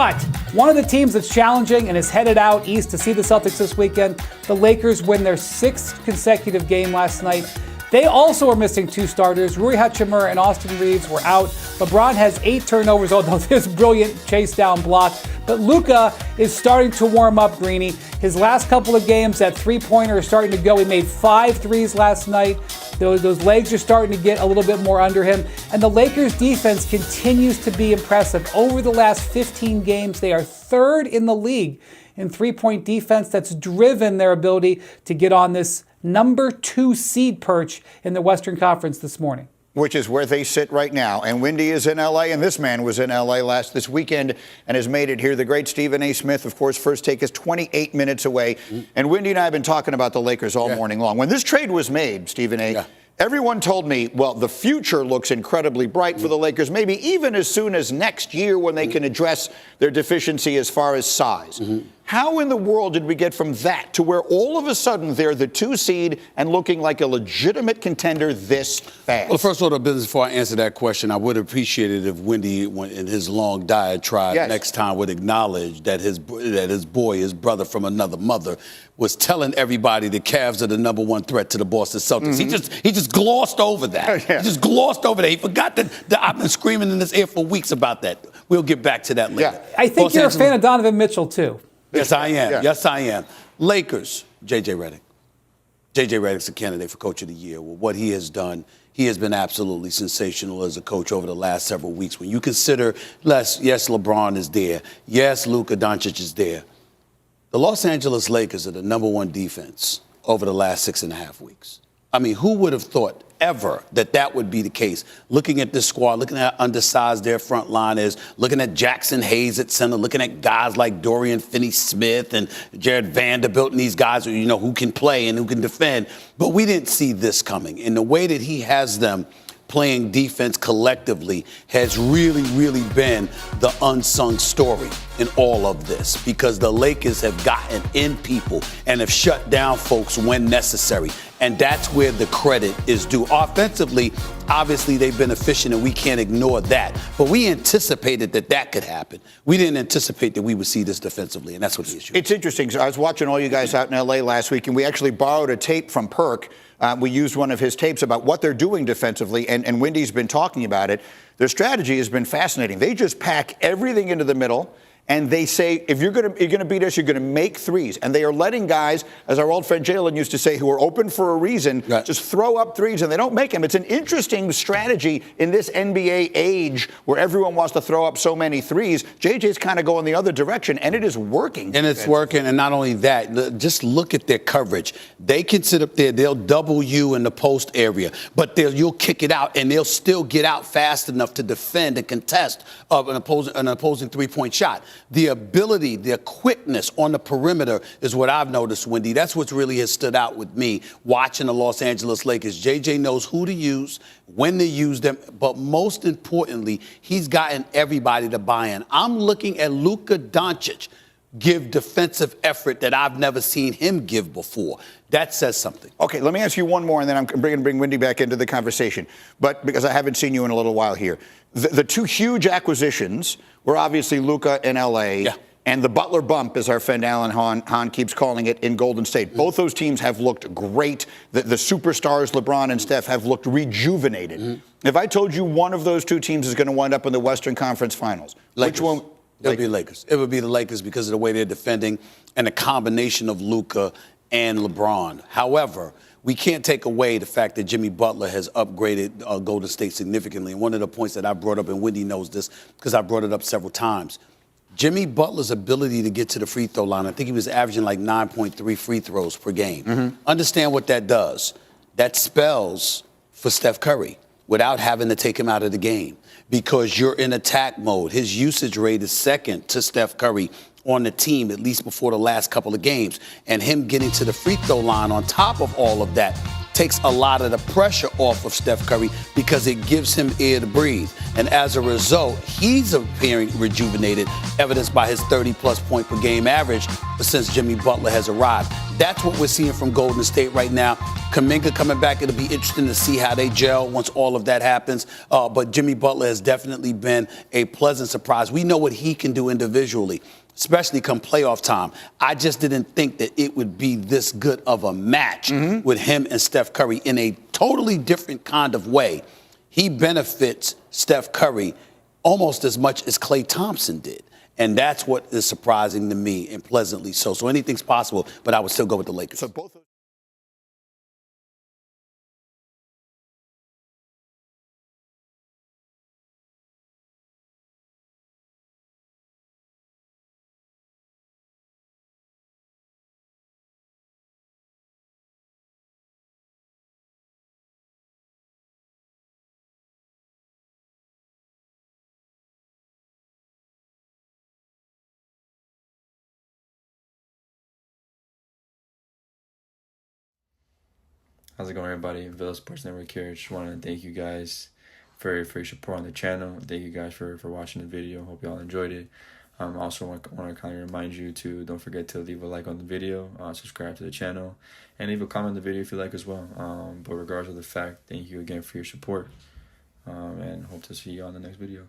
But one of the teams that's challenging and is headed out east to see the Celtics this weekend, the Lakers win their 6th consecutive game last night. They also are missing 2 starters. Rui Hachimura and Austin Reeves were out. LeBron has 8 turnovers, although this brilliant chase down block. But Luka is starting to warm up, Greeny. His last couple of games, that three-pointer is starting to go. He made 5 threes last night. Those legs are starting to get a little bit more under him. And the Lakers defense continues to be impressive. Over the last 15 games, they are 3rd in the league in three-point defense. That's driven their ability to get on this number 2 seed perch in the Western Conference this morning. Which is where they sit right now. And Windy is in L.A., and this man was in L.A. this weekend and has made it here. The great Stephen A. Smith, of course, First Take is 28 minutes away. And Windy and I have been talking about the Lakers all morning long. When this trade was made, Stephen A., everyone told me, well, the future looks incredibly bright for the Lakers, maybe even as soon as next year when they can address their deficiency as far as size. How in the world did we get from that to where all of a sudden they're the 2 seed and looking like a legitimate contender this fast? Well, first order of business, before I answer that question, I would appreciate it if Windy, in his long diatribe, next time would acknowledge that his boy, his brother from another mother, was telling everybody the Cavs are the number 1 threat to the Boston Celtics. He just glossed over that. He just glossed over that. He forgot that I've been screaming in his ear for weeks about that. We'll get back to that later. I think you're a fan of Donovan Mitchell, too. Yes, I am. Yes, I am. Lakers, J.J. Redick. J.J. Redick's a candidate for Coach of the Year. Well, what he has done, he has been absolutely sensational as a coach over the last several weeks. When you consider, yes, LeBron is there. Yes, Luka Doncic is there. The Los Angeles Lakers are the number 1 defense over the last 6.5 weeks. I mean, who would have thought ever that would be the case? Looking at this squad, looking at how undersized their front line is, looking at Jackson Hayes at center, looking at guys like Dorian Finney-Smith and Jared Vanderbilt and these guys who can play and who can defend. But we didn't see this coming. And the way that he has them playing defense collectively has really, really been the unsung story in all of this, because the Lakers have gotten in people and have shut down folks when necessary. And that's where the credit is due. Offensively, obviously, they've been efficient, and we can't ignore that. But we anticipated that could happen. We didn't anticipate that we would see this defensively, and that's what the issue is. It's interesting. I was watching all you guys out in L.A. last week, and we actually borrowed a tape from Perk. We used one of his tapes about what they're doing defensively, and Windy's been talking about it. Their strategy has been fascinating. They just pack everything into the middle, and they say, if you're going to beat us, you're going to make threes. And they are letting guys, as our old friend Jalen used to say, who are open for a reason, just throw up threes, and they don't make them. It's an interesting strategy in this NBA age where everyone wants to throw up so many threes. JJ's kind of going the other direction, and it is working. And it's working, and not only that, just look at their coverage. They can sit up there, they'll double you in the post area, but you'll kick it out, and they'll still get out fast enough to defend and contest of an opposing three-point shot. The ability, the quickness on the perimeter is what I've noticed, Wendy. That's what really has stood out with me watching the Los Angeles Lakers. JJ knows who to use, when to use them, but most importantly, he's gotten everybody to buy in. I'm looking at Luka Doncic give defensive effort that I've never seen him give before. That says something. Okay, let me ask you one more, and then I'm going to bring Windy back into the conversation. But because I haven't seen you in a little while here. The 2 huge acquisitions were obviously Luka in L.A. and the Butler bump, as our friend Alan Hahn keeps calling it, in Golden State. Both those teams have looked great. The superstars, LeBron and Steph, have looked rejuvenated. If I told you one of those 2 teams is going to wind up in the Western Conference Finals, Lakers. which one? It'll be Lakers. It would be the Lakers because of the way they're defending and the combination of Luka and LeBron. However, we can't take away the fact that Jimmy Butler has upgraded Golden State significantly. And one of the points that I brought up, and Wendy knows this because I brought it up several times, Jimmy Butler's ability to get to the free throw line, I think he was averaging like 9.3 free throws per game. Understand what that does. That spells for Steph Curry without having to take him out of the game, because you're in attack mode. His usage rate is second to Steph Curry on the team, at least before the last couple of games. And him getting to the free throw line on top of all of that takes a lot of the pressure off of Steph Curry because it gives him air to breathe. And as a result, he's appearing rejuvenated, evidenced by his 30-plus point per game average since Jimmy Butler has arrived. That's what we're seeing from Golden State right now. Kuminga coming back. It'll be interesting to see how they gel once all of that happens. But Jimmy Butler has definitely been a pleasant surprise. We know what he can do individually, especially come playoff time. I just didn't think that it would be this good of a match with him and Steph Curry in a totally different kind of way. He benefits Steph Curry almost as much as Klay Thompson did. And that's what is surprising to me, and pleasantly so. So anything's possible, but I would still go with the Lakers. So both How's it going, everybody? Villa Sports Network here. Just want to thank you guys for your support on the channel. Thank you guys for watching the video. Hope y'all enjoyed it. Also want to kind of remind you to don't forget to leave a like on the video, subscribe to the channel, and leave a comment on the video if you like as well. But regardless of the fact, thank you again for your support, and hope to see you on the next video.